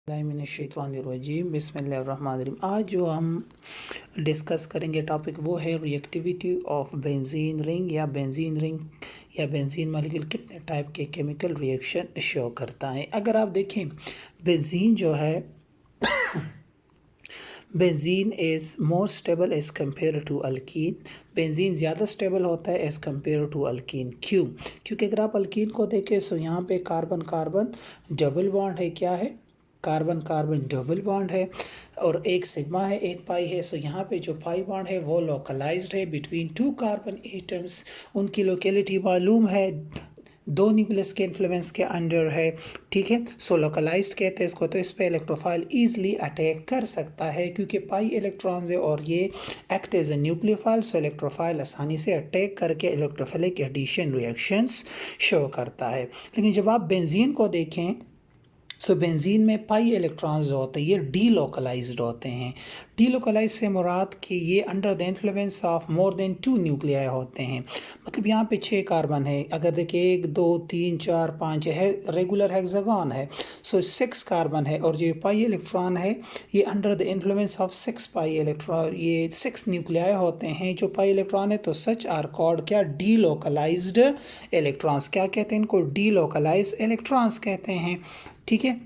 मिनश्शैतानिर्रजीम बिस्मिल्लाहिर्रहमानिर्रहीम। आज जो हम डिस्कस करेंगे टॉपिक वो है रिएक्टिविटी ऑफ बेंजीन रिंग या बेंजीन मॉलिक्यूल कितने टाइप के केमिकल रिएक्शन शो करता है। अगर आप देखें बेंजीन जो है benzene is more stable as compare to alkene. Benzene ज़्यादा स्टेबल होता है एज़ कम्पेयर टू अल्कीन। क्यों? क्योंकि अगर आप अल्कीन को देखें तो यहाँ पे कार्बन कार्बन डबल बॉन्ड है। क्या है? कार्बन कार्बन डबल बॉन्ड है और एक सिग्मा है, एक पाई है। सो यहाँ पे जो पाई बॉन्ड है वो लोकलाइज्ड है बिटवीन टू कार्बन एटम्स। उनकी लोकेलिटी मालूम है, दो न्यूक्लियस के इन्फ्लुएंस के अंडर है। ठीक है, सो लोकलाइज्ड कहते हैं इसको। तो इस पे इलेक्ट्रोफाइल ईजिली अटैक कर सकता है क्योंकि पाई इलेक्ट्रॉन्स है और ये act as a nucleophile. So electrophile आसानी से अटैक करके इलेक्ट्रोफिलिक एडिशन रिएक्शंस शो करता है। लेकिन जब आप बेंजीन को देखें सो बेंजीन में पाई इलेक्ट्रॉन्स जो होते हैं ये डीलोकलाइज्ड होते हैं। डीलोकलाइज से मुराद कि ये under the influence of more than 2 nuclei होते हैं। मतलब यहाँ पे 6 कार्बन है। अगर देखिए 1 2 3 4 5 है, रेगुलर हेक्सागन है। सो 6 कार्बन है और जो पाई इलेक्ट्रॉन है ये under the influence of 6 pi electron, ये 6 न्यूक्लियाई होते हैं जो पाई इलेक्ट्रॉन है। तो सच आर कॉल्ड क्या? Delocalised electrons. क्या कहते हैं इनको? डीलोकलाइज्ड इलेक्ट्रॉन्स कहते हैं। ठीक है,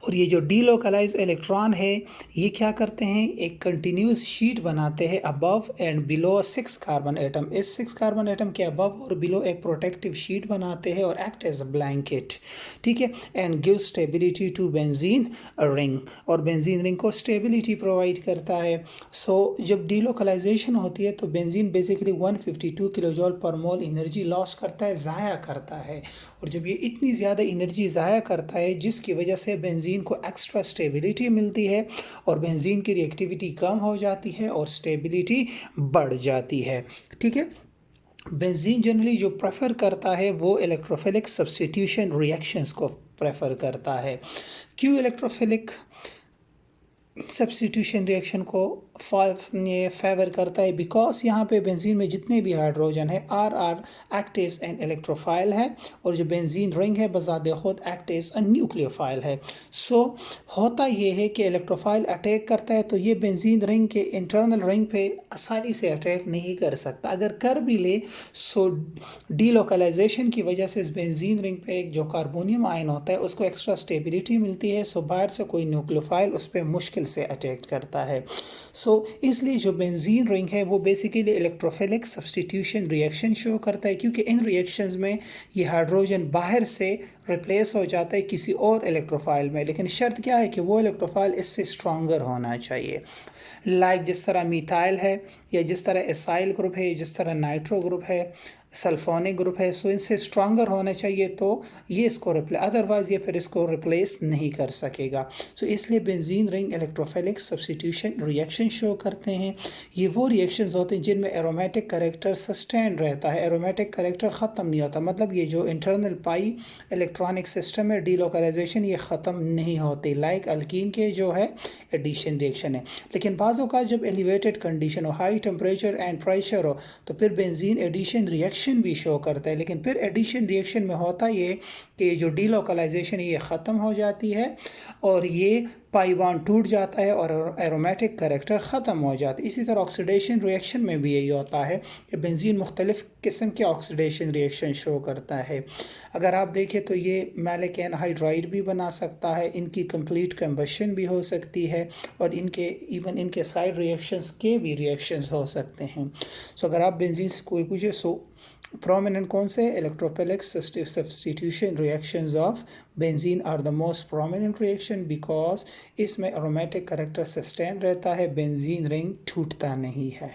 और ये जो डीलोकलाइज इलेक्ट्रॉन है ये क्या करते हैं? एक कंटिन्यूस शीट बनाते हैं above and below 6 carbon atom. इस 6 कार्बन एटम के अबव और बिलो एक प्रोटेक्टिव शीट बनाते हैं और एक्ट एज अ ब्लैंकेट। ठीक है, and give stability to benzene ring, और बेंजीन रिंग को स्टेबिलिटी प्रोवाइड करता है। सो जब डीलोकलाइजेशन होती है तो बेंजीन बेसिकली 152 किलोजूल पर मोल एनर्जी लॉस करता है, ज़ाया करता है। और जब ये इतनी ज़्यादा एनर्जी ज़ाया करता है जिसकी वजह से बेंजीन को एक्स्ट्रा स्टेबिलिटी मिलती है और बेंजीन की रिएक्टिविटी कम हो जाती है और स्टेबिलिटी बढ़ जाती है। ठीक है, बेंजीन जनरली जो प्रेफर करता है वो इलेक्ट्रोफिलिक सब्स्टिट्यूशन रिएक्शंस को प्रेफर करता है। क्यों इलेक्ट्रोफिलिक सब्स्टिट्यूशन रिएक्शन को फेवर करता है? बिकॉज यहाँ पे बेंजीन में जितने भी हाइड्रोजन है are act as an electrophile है और जो बेंजीन रिंग है बजाते खुद एक्ट एज अ न्यूक्लियोफाइल है। सो होता ये है कि इलेक्ट्रोफाइल अटैक करता है तो ये बेंजीन रिंग के इंटरनल रिंग पे आसानी से अटैक नहीं कर सकता। अगर कर भी ले सो डीलोकलाइजेशन की वजह से इस बेंजीन रिंग पे एक जो कार्बोनियम आयन होता है उसको एक्स्ट्रा स्टेबिलिटी मिलती है। सो बाहर से कोई न्यूक्लियोफाइल उस पर मुश्किल से अटैक करता है। सो इसलिए जो बेंजीन रिंग है वो basically electrophilic substitution reaction show करता है क्योंकि इन रिएक्शंस में ये हाइड्रोजन बाहर से रिप्लेस हो जाता है किसी और इलेक्ट्रोफाइल में। लेकिन शर्त क्या है कि वो इलेक्ट्रोफाइल इससे स्ट्रॉन्गर होना चाहिए। लाइक जिस तरह मिथाइल है या जिस तरह एसाइल ग्रुप है, जिस तरह नाइट्रो ग्रुप है, सल्फोनिक ग्रुप है। सो इनसे स्ट्रॉन्गर होना चाहिए तो ये इसको अदरवाइज ये फिर इसको रिप्लेस नहीं कर सकेगा। सो इसलिए benzene ring electrophilic substitution reaction show करते हैं। ये वो रिएक्शंस होते हैं जिनमें एरोमेटिक करेक्टर सस्टेन रहता है, एरोमेटिक करेक्टर ख़त्म नहीं होता। मतलब ये जो इंटरनल पाई इलेक्ट्रॉनिक सिस्टम है डीलोकलाइजेशन ये ख़त्म नहीं होती लाइक अल्कीन के जो है एडिशन रिएक्शन है। लेकिन बाज़ों का जब एलिवेटेड कंडीशन हो, हाई टेम्परेचर एंड प्रेशर हो, तो फिर बेंजीन एडिशन रिएक्शन भी शो करता है। लेकिन फिर एडिशन रिएक्शन में होता ये कि जो डीलोकलाइजेशन ये ख़त्म हो जाती है और ये पाई बॉन्ड टूट जाता है और एरोमेटिक करेक्टर ख़त्म हो जाता है। इसी तरह ऑक्सीडेशन रिएक्शन में भी यही होता है कि बेंजीन मुख्तलिफ़ किस्म के ऑक्सीडेशन रिएक्शन शो करता है। अगर आप देखें तो ये मैलिक एनहाइड्राइड भी बना सकता है, इनकी कंप्लीट कंबशन भी हो सकती है और इनके साइड रिएक्शंस के भी रिएक्शंस हो सकते हैं। सो अगर आप बेंजीन से कोई पूछे सो प्रोमिनेंट कौन से? Electrophilic substitution reactions of benzene are the most prominent reaction because इसमें एरोमेटिक करेक्टर सस्टेन रहता है, बेंजीन रिंग टूटता नहीं है।